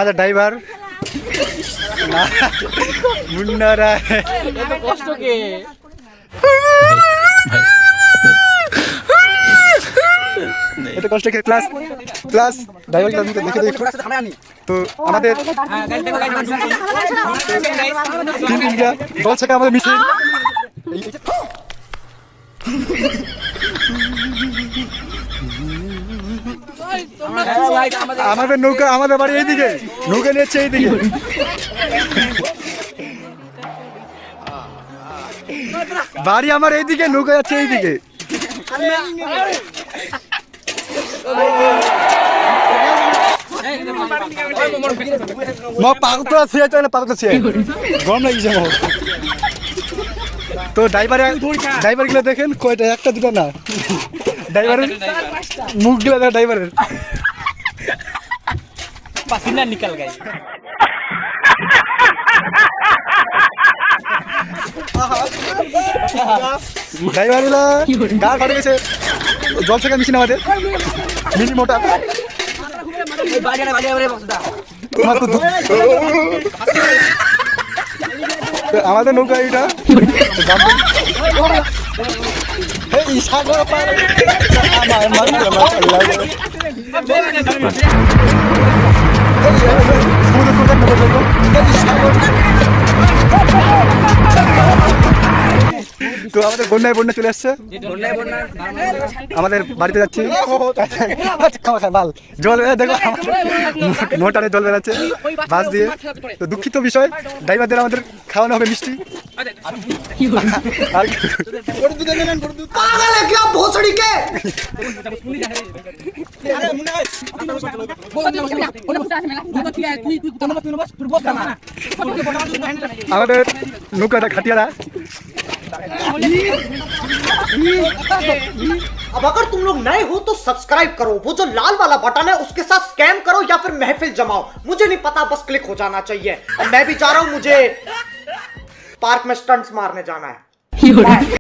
আচ্ছা ড্রাইভার মুন্না রায় এত কষ্ট কে এটা কষ্ট কে ক্লাস ক্লাস ড্রাইভার দেখে দেখে তো আমাদের দল থেকে আমাদের মিছিল আমাদের নৌকা আমাদের বাড়ি এইদিকে নৌকা নিচ্ছে এইদিকে বাড়ি আমার এইদিকে নৌকা যাচ্ছে এইদিকে পাগল ছিঁড়ে চলে পাগল ছিঁড়ে গরম লাগিয়েছে তো ড্রাইভার গুলো দেখেন কয়টা একটা দুটো না ড্রাইভারের মুখ গুলো দেখ ড্রাইভারের পাসিনা নিকাল গাই ড্রাইভার গুলো গাড় ফাটে গেছে জল থেকে মিশিয়ে আমাদের মিশি মোটা আমাদের নৌকা এটা তো আমাদের বন্যা চলে আসছে আমাদের বাড়িতে যাচ্ছি বাল জল দেখো মোটারে জল বেড়াচ্ছে বাস দিয়ে তো দুঃখিত বিষয় ড্রাইভারদের আমাদের খাওয়ানো হবে মিষ্টি আমাদের নৌকাটা খাটিয়ারা अब अगर तुम लोग नए हो तो सब्सक्राइब करो, वो जो लाल वाला बटन है उसके साथ स्कैम करो या फिर महफिल जमाओ, मुझे नहीं पता, बस क्लिक हो जाना चाहिए। और मैं भी जा रहा हूं, मुझे पार्क में स्टंट्स मारने जाना है।